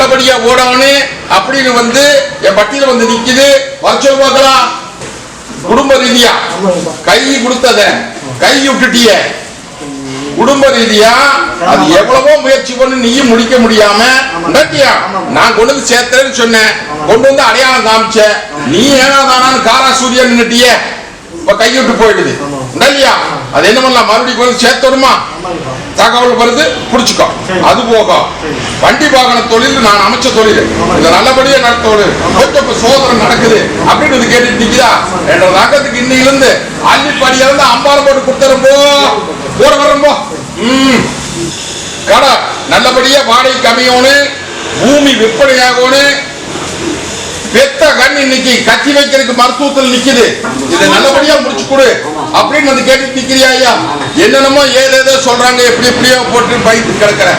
நல்லபடியா ஓடணும் அப்படின்னு வந்து என் பட்டியல வந்து நிக்குது. வர பார்க்கலாம். குடும்ப ரீதியா கை கொடுத்தத கை விட்டுட்டிய, குடும்ப ரீதியா அது எவ்வளவோ முயற்சி பண்ணி நீயும் முடிக்க முடியாம நான் கொண்டு வந்து சேர்த்தேன்னு சொன்னேன், கொண்டு வந்து அடையாளம் காமிச்ச, நீ ஏனா தானான்னு காரா சூரியன் நின்னுட்டிய, இப்ப கை விட்டு போயிடுது இல்லையா? அது என்ன பண்ணலாம், மறுபடியும் கொண்டு சேர்த்தோடுமா? தகவல் வருது, புடிச்சுக்கோ. அது போக வண்டி வாகன தொழில் நான் அமைச்ச தொழில், இதை நல்லபடியா நடத்த கொஞ்சம் சோதனை நடக்குது அப்படின்னு கேட்டுட்டு நிக்குதா? 2 ரகத்துக்கு இன்னிலிருந்து அள்ளிப்படியா இருந்து அம்பாரம் போட்டு கொடுத்துரும்போ போட வரம்போ. கடை நல்லபடியா வாடகை கம்மியோன்னு, பூமி விற்பனையாகணும். பெத்த கண் இன்னைக்கு கட்டி வைக்கிறதுக்கு மருத்துவத்தில் நிக்குது, இதை நல்லபடியா முடிச்சு கொடு அப்படின்னு வந்து கேட்டு நிக்கிறியா? ஐயா என்னென்னமோ ஏதேதோ சொல்றாங்க, எப்படி எப்படியோ போட்டு பயத்து கிடக்குற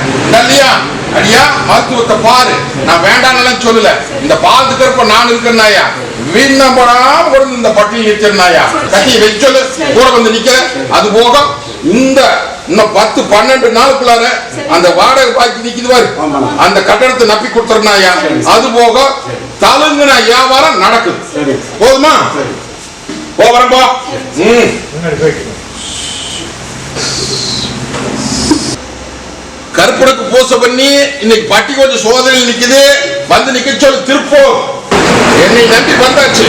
இல்லையா? அடியா மருத்துவத்தை பாரு, நான் வேண்டாம் சொல்லல. இந்த பால் இருக்கிறப்ப நான் இருக்கிறேன்னாயா, வீணா போடாம கொண்டு இந்த பட்டியல் நிற்கிறனாயா, கட்டி வச்சொல்லு கூட வந்து நிக்கிற. அது போக இந்த இன்னும் 10-12 நாளுக்குள்ளார அந்த வாடகை பாக்கி நிக்குது பாரு, அந்த கட்டடத்தை நப்பி கொடுத்துறனாயா. அது போக தலுங்குன வியாபாரம் நடக்குது. போதுமா? போறப்போ கருப்பனுக்கு பூசை பண்ணி இன்னைக்கு பட்டி கொஞ்சம் சோதனையில் நிக்குது. வந்து நிக்க சொல்லு. திருப்பூர் என்னை நம்பி வந்தாச்சு,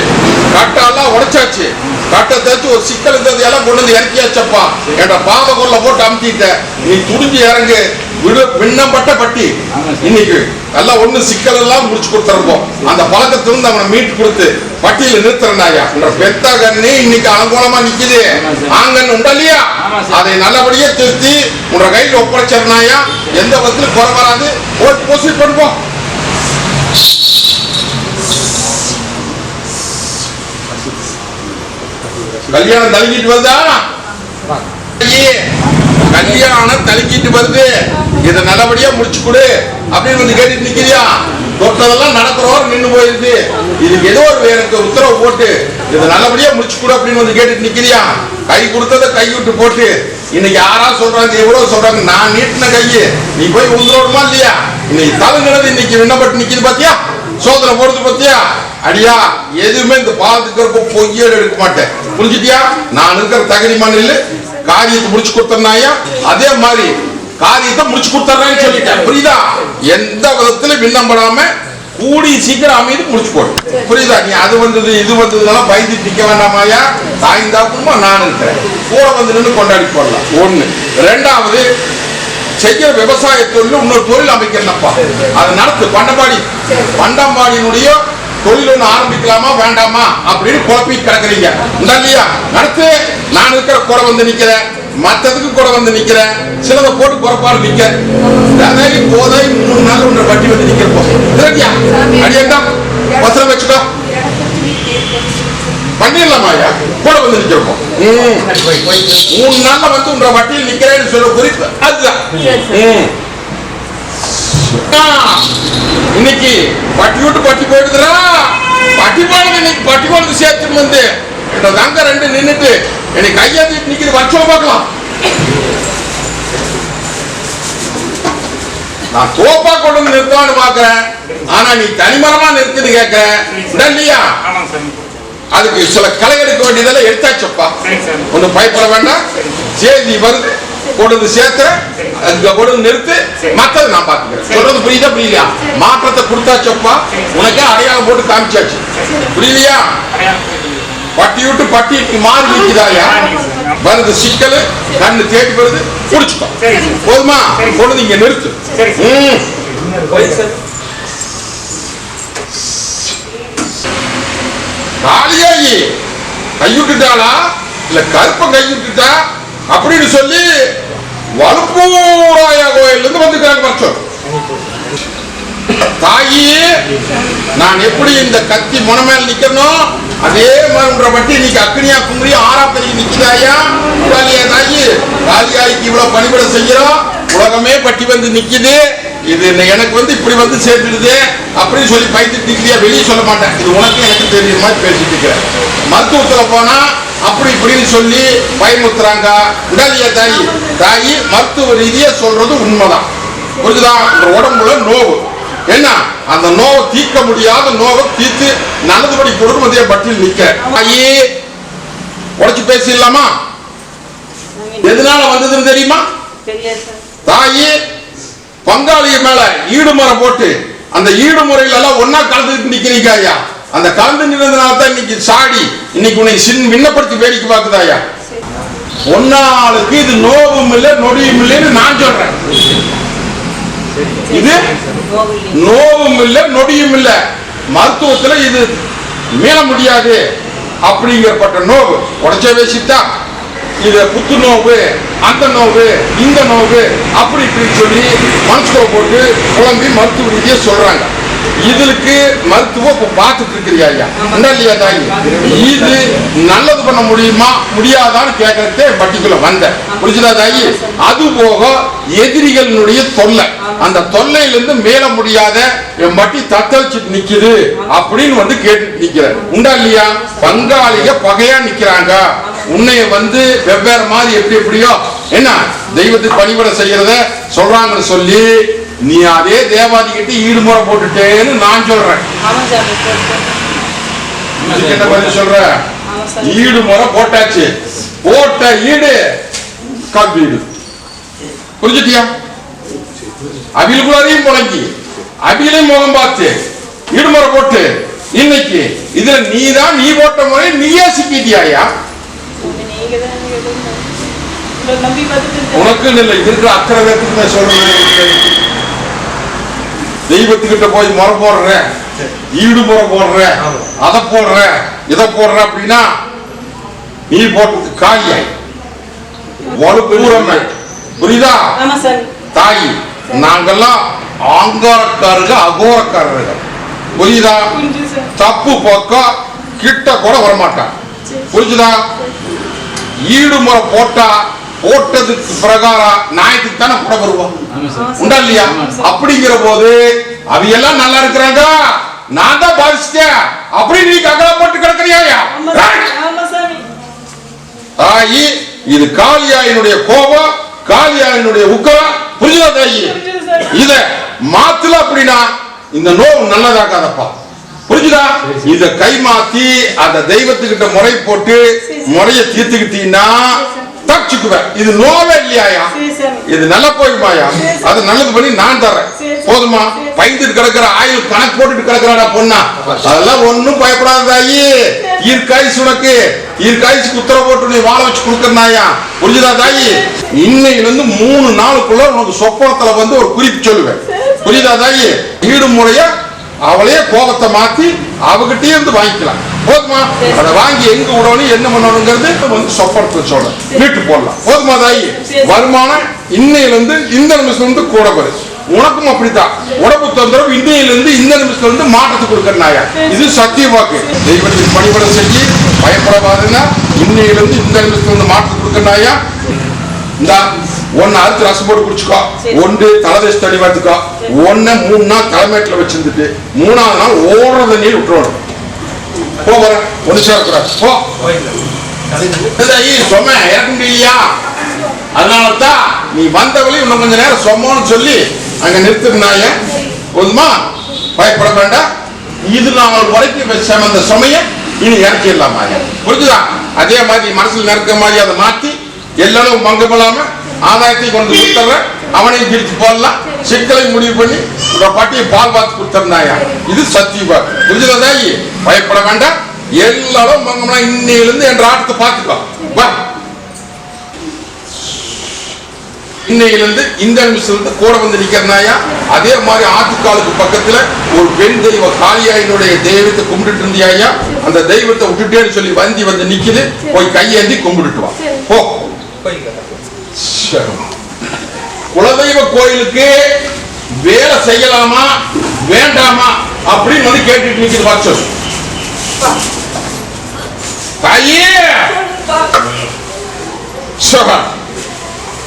கட்டெல்லாம் உடைச்சாச்சு, கட்டை தேச்சு ஒரு சிக்கல் இருந்தது எல்லாம் கொண்டு வந்து இறக்கியாச்சப்பா. என்ற பாத கொள்ள போட்டு அமுத்திட்ட, நீ துணிஞ்சு இறங்கு. விண்ணப்பட்ட பட்டி இன்னைக்கு எல்லாம் ஒண்ணு சிக்கல் எல்லாம் முடிச்சு கொடுத்துருப்போம். அந்த பழக்கத்திலிருந்து அவனை மீட்டு கொடுத்து பட்டியல நிறுத்துறனாயா. பெத்த கண்ணி இன்னைக்கு அனுகூலமா நிக்குது. ஆங்கன்னு உண்டா இல்லையா? அதை நல்லபடியா திருத்தி உன்ற கையில் ஒப்படைச்சிருந்தாயா. எந்த விதத்திலும் குறை வராது. ஓட்டு போசிட் பண்ணுவோம். கல்யாணம் தழுங்கிட்டு வருதா? கல்யாணம் தழுங்கிட்டு வருது, இதை நல்லபடியா முடிச்சு கொடு அப்படின்னு வந்து கேட்டுட்டு நிக்கிறியா? தொட்டதெல்லாம் நடக்கிறோம் நின்று போயிருக்கு. இதுக்கு ஏதோ ஒரு எனக்கு உத்தரவு போட்டு இதை நல்லபடியா முடிச்சு கொடு அப்படின்னு வந்து கேட்டுட்டு நிக்கிறியா? கை கொடுத்ததை கை விட்டு போட்டு இன்னைக்கு யாரா சொல்றாங்க, எவ்வளவு சொல்றாங்க, நான் நீட்டின கையை நீ போய் உங்களோடுமா இல்லையா? இன்னைக்கு தலுங்கிறது இன்னைக்கு விண்ணப்பட்டு நிக்குது பாத்தியா? சோதனை போடுறது பத்தியா? அடியா எதுவுமே இந்த பாலத்துக்கு பொய்யேடு எடுக்க மாட்டேன், புரிஞ்சுட்டியா? நான் இருக்கிற தகுதி மண்ணில் காரியத்தை முடிச்சு கொடுத்தனாயா, அதே மாதிரி காரியத்தை முடிச்சு கொடுத்துறேன்னு சொல்லிட்டேன். புரியுதா? எந்த விதத்துல விண்ணப்படாம கூடி சீக்கிரம் அமைதி முடிச்சு போடு. புரியுதா? நீ அது வந்தது இது வந்ததுனால பயந்து நிக்க வேண்டாமாயா? தாய்ந்தாப்புமா நான் இருக்கிறேன், கூட வந்து நின்று கொண்டாடி போடலாம். ஒண்ணு. ரெண்டாவது, செய்யற விவசாய தொழில் இன்னொரு தொழில் அமைக்கிறப்பா, அதை நடத்து. பண்டம்பாடியினுடைய தொழில் ஒண்ணு ஆரம்பிக்கலாமா வேண்டாமா அப்படின்னு குழப்பி கிடக்குறீங்க இல்லையா? நடத்து. நான் இருக்கிற குறை வந்து நிக்கிறேன், மற்றதுக்கு கூட வந்து நிக்கிறேன், சிலதை போட்டு குறைப்பாரு நிக்க போதை 3 நாள் ஒன்று வட்டி வந்து நிக்கிறப்போம். அடியா வசனம் வச்சுக்கோ, பண்ணிடலாமாயா? கூட வந்து நிக்கிறப்போம். 3 நாள்ல வந்து உன்ற வட்டியில் நிக்கிறேன்னு சொல்ல குறிப்பு அதுதான். இன்னைக்கு பட்டி விட்டு பட்டி போயிடுதுரா. பட்டி போனது இன்னைக்கு பட்டி போனது சேர்த்து வந்து அங்க 2 நின்னுட்டு எனக்கு கையாத்திட்டு நிக்குது. வச்சோ பார்க்கலாம். நான் தோப்பா கொண்டு வந்து நிறுத்தலான்னு பாக்குறேன், ஆனா நீ தனிமரமா நிறுத்துன்னு கேட்கிறேன் இல்லையா? அதுக்கு சில களை எடுக்க வேண்டியதெல்லாம் எடுத்தாச்சப்பா. ஒன்னும் பயப்பட வேண்டாம். செய்தி வருது, கொண்டு சேர்த்து கொண்டு நிறுத்து, மற்றது நான் பாத்துக்கிறேன். சொல்றது புரியுதா? புரியலையா? மாற்றத்தை கொடுத்தாச்சப்பா, உனக்கே அடையாளம் போட்டு காமிச்சாச்சு. புரியலையா? பட்டி விட்டு பட்டி மாறி நிற்கிறாயா? வருது சிக்கல், கண்ணு தேடி வருது, புடிச்சுக்கோ. போதுமா? கொண்டு இங்க நிறுத்து. காளியாயி கைவிட்டுட்டாளா இல்ல கருப்ப கைவிட்டுட்டா அப்படின்னு சொல்லி வலுப்பூராய கோயில் இருந்து வந்துக்கிறாங்க. தாயி, நான் எப்படி இந்த கத்தி முனமேல் நிக்கணும் அதே மாதிரி வட்டி இன்னைக்கு அக்னியா குமரி ஆறாப்பதிக்கு நிக்குதாயா? காளியா தாயி, காளியாய்க்கு இவ்வளவு பணிபட செய்யறோம், உலகமே பட்டி வந்து நிக்குது. இது எனக்கு வந்து இப்படி வந்து சேர்ந்துடுது அப்படின்னு சொல்லி பயந்துட்டு நிக்கிறியா? வெளியே சொல்ல மாட்டேன், இது உனக்கு எனக்கு தெரியுற மாதிரி பேசிட்டு இருக்கிறேன். மருத்துவத்துல போனா அப்படி இப்படின்னு சொல்லி பயமுத்துறாங்க. உடலிய தாயி, தாயி மருத்துவ ரீதியா சொல்றது உண்மைதான். புரிஞ்சுதா? உடம்புல நோவு என்ன அந்த நோவை தீர்க்க முடியாத நோவை தீர்த்து நல்லதுபடி கொடுத்து பட்டியல் நிக்க ஐயே உடைச்சு பேசிடலாமா? எதனால வந்ததுன்னு தெரியுமா? தாயே பங்காளிய மேல ஈடுமுறை போட்டு அந்த ஈடுமுறையில எல்லாம் ஒன்னா கலந்துட்டு நிக்கிறீங்க ஐயா. அந்த கலந்து நின்றதுனால தான் இன்னைக்கு சாடி இன்னைக்கு உன்னை விண்ணப்படுத்தி வேடிக்கை பார்க்குதாயா. ஒன்னாளுக்கு இது நோவும் இல்லை நொடியும் இல்லைன்னு நான் சொல்றேன். இது நோவும் இல்லை நொடியும் இல்லை, மருத்துவத்துல இது மீள முடியாது அப்படிங்கப்பட்ட நோவு உடைச்ச பேசிட்டா இது புத்து நோவு, அந்த நோவு, இந்த நோவு அப்படி இப்படின்னு சொல்லி மனசுல போட்டு குழம்பி மருத்துவ ரீதியா சொல்றாங்க. இதுக்கு மருத்துவம் இப்ப பார்த்துட்டு இருக்கிறியா ஐயா இல்லையா தாய்? இது நல்லது பண்ண முடியுமா முடியாதான்னு கேட்கறதே பட்டிக்குள்ள வந்த புரிஞ்சுதா தாயி? அது போக எதிரிகளுடைய தொல்லை, அந்த தொல்லையிலிருந்து மேல முடியாத என் பட்டி தத்தளிச்சுட்டு நிக்குது அப்படின்னு வந்து கேட்டுட்டு நிக்கிற உண்டா இல்லையா? பங்காளிக பகையா நிக்கிறாங்க, உன்னைய வந்து வெவ்வேறு மாதிரி எப்படி எப்படியோ என்ன தெய்வத்துக்கு பணிபட செய்யறத சொல்றாங்கன்னு சொல்லி நீ அதே தேவாதி கிட்ட ஈடுமுறை போட்டுட்டேன்னு நான் சொல்றேன். என்ன பதில் சொல்ற? ஈடுமுறை போட்டாச்சு, போட்ட ஈடு கல்வீடு புரிஞ்சுட்டியா? அபிலுக்குள்ளாரையும் முழங்கி அபிலையும் முகம் பார்த்து ஈடுமுறை போட்டு இன்னைக்கு இதுல நீதான் நீ போட்ட முறை நீயே சிக்கிட்டியாயா? உனக்கு இல்லை இருக்கிற அக்கறை வேத்துக்கு சொல்றேன். தெய்வத்துக்கிட்ட போய் முறை போடுற, ஈடு முறை போடுற, அதை போடுற இதை போடுற அப்படின்னா நீ போட்டது காலியாய் புரியுதா? தாய் நாங்கெல்லாம் ஆங்காரக்காரங்க அகோரக்காரர்கள் புரியுதா? தப்பு பக்கம் கிட்ட கூட வரமாட்டான் புரிஞ்சுதா? ஈடுமுறை போட்டா போட்டதுக்கு பிரகாரம் நியாயத்துக்கு தானே கூட வருவோம் உண்டா இல்லையா? அப்படிங்கிற போது அவையெல்லாம் நல்லா இருக்கிறாங்க, நான் தான் பாதிச்சிட்டேன் அப்படின்னு நீ கங்கலா போட்டு கிடக்குறியா? தாயி இது காளியாயினுடைய கோபம், காளியாயினுடைய உக்கரம் புரியுதா தாயி? இத மாத்தல அப்படின்னா இந்த நோவு நல்லதாக்காதப்பா புரிஞ்சுதா? இத கை மாத்தி அந்த தெய்வத்துக்கிட்ட முறை போட்டு முறைய தீர்த்துக்கிட்டீங்கன்னா தச்சுக்குவேன். இது நோவே இல்லையாயா? இது நல்லா போயுமாயா? அது நல்லது பண்ணி நான் தரேன் போதுமா? பயந்துட்டு கிடக்குற ஆயுள் கணக்கு போட்டுட்டு கிடக்குறாடா பொண்ணா, அதெல்லாம் ஒன்னும் பயப்படாதாயி. ஈர்க்காய்ச்சி உனக்கு ஈர்க்காய்ச்சி உத்தரவு போட்டு நீ வாழ வச்சு கொடுக்கறாயா புரிஞ்சுதா தாயி? இன்னையில இருந்து 3 நாளுக்குள்ள உனக்கு சொப்பனத்துல வந்து ஒரு குறிப்பு சொல்லுவேன் புரியுதா தாயி? ஈடு முறைய அவளையே கோபத்தை மாத்தி அவகிட்டே இருந்து வாங்கிக்கலாம் போதுமா? அதை வாங்கி எங்க விடணும் என்ன பண்ணணுங்கிறது வந்து சொப்பனத்துல சொல்ல வீட்டு போடலாம் போதுமா தாயி? வருமானம் இன்னையில இருந்து இந்த நிமிஷத்துல இருந்து கூட வரும். உனக்கும் அப்படித்தான் உடம்பு தொந்தரவு இன்னையில இருந்து இந்த நிமிஷத்துல இருந்து மாற்றத்தை கொடுக்கறாயா. இது சத்திய வாக்கு. தெய்வத்தின் பணிபட செய்ய பயப்படாதுன்னா இன்னையில இருந்து இந்த நிமிஷத்துல இருந்து மாற்றத்தை கொடுக்கறாயா. இந்த ஒன்னு அறுத்து ரசம் போட்டு குடிச்சுக்கோ, ஒன்று தலைதேச தடி பார்த்துக்கோ, ஒன்னு 3 நாள் தலைமேட்டில் வச்சிருந்துட்டு 3ஆவது நாள் ஓடுறத நீர் விட்டுறணும். போற ஒன்று சேர்க்கூடாது போ. சொன்ன இறக்க முடியலையா? அதனாலதான் நீ வந்த வழி இன்னும் கொஞ்ச நேரம் சொம்மோன்னு சொல்லி அங்க நிறுத்தினாய போதுமா? பயப்பட வேண்டாம். இது நாள் வரைக்கும் அந்த சுமைய இனி இறக்கிடலாமா புரிஞ்சுதா? அதே மாதிரி மனசுல நெருக்க மாதிரி அதை மாத்தி எல்லாரும் மங்கப்படாம ஆதாயத்தை கொண்டு கொடுத்துற அவனையும் பிரித்து போடலாம். சிக்கலை முடிவு பண்ணி பட்டியை பால் பார்த்து கொடுத்துருந்தாயா. இது சத்தியமா புரிஞ்சுதாயி? பயப்பட வேண்டாம். எல்லாரும் மங்கம்னா இன்னையிலிருந்து என்ற ஆட்டத்தை பார்த்துக்கோ. இன்னையிலிருந்து இந்த நிமிஷத்துல கூட வந்து நிக்கிறனாயா. அதே மாதிரி ஆத்துக்காலுக்கு பக்கத்துல ஒரு பெண் தெய்வ காளியாயினுடைய தெய்வத்தை கும்பிட்டு இருந்தியாயா. அந்த தெய்வத்தை விட்டுட்டேன்னு சொல்லி வந்தி வந்து நிக்குது, போய் கையேந்தி கும்பிட்டுட்டு வா போ. குலதெய்வ கோயிலுக்கு வேலை செய்யலாமா வேண்டாமா அப்படின்னு வந்து கேட்டுட்டு நிக்குது பாச்சு.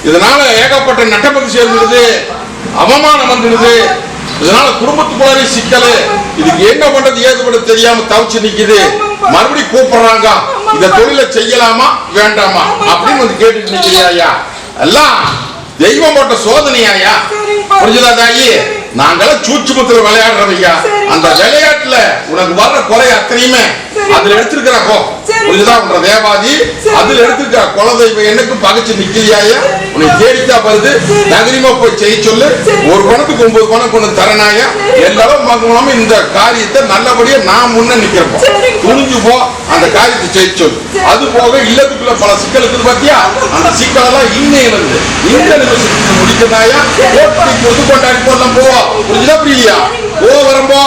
இதனால ஏகப்பட்ட நட்டப்பட்டு சேர்ந்துடுது, அவமானம் வந்துடுது. இதனால குடும்பத்துக்குள்ளாரே சிக்கல். இதுக்கு என்ன பண்றது ஏது பண்றது தெரியாம தவிச்சு நிக்குது. மறுபடியும் கூப்பிடுறாங்க, இந்த தொழிலை செய்யலாமா வேண்டாமா அப்படின்னு வந்து கேட்டுட்டு நிக்கிறியா. எல்லாம் தெய்வம் போட்ட சோதனையாயா புரிஞ்சுதா தாயி? நாங்களாம் சூட்சுமத்துல விளையாடுறவங்க. அந்த விளையாட்டுல உனக்கு வர்ற குறை அத்தனையுமே அதுல எடுத்திருக்கிற புரிஞ்சுதான் உன்ற தேவாதி அதுல எடுத்திருக்கிற குலதெய்வம் எனக்கு பகைச்சு நிக்கலையா? உன்னை தேடித்தா வருது. நகரிமா போய் செய்ய சொல்லு. ஒரு பணத்துக்கு 9 பணம் கொண்டு தரனாயா? எல்லாரும் பார்க்கணும். இந்த காரியத்தை நல்லபடியா நான் முன்ன நிக்கிறப்போ துணிஞ்சு போ. அந்த காரியத்தை செய்ய சொல்லு. அது போக இல்லத்துக்குள்ள பல சிக்கல் இருக்குது பாத்தியா? அந்த சிக்கல் எல்லாம் இன்னையிலிருந்து இந்த நிமிஷத்துக்கு முடிக்கிறாயா? போட்டி கொண்டாடி போடலாம். போ புரிஞ்சுதா? புரியலையா? போ வரம்போ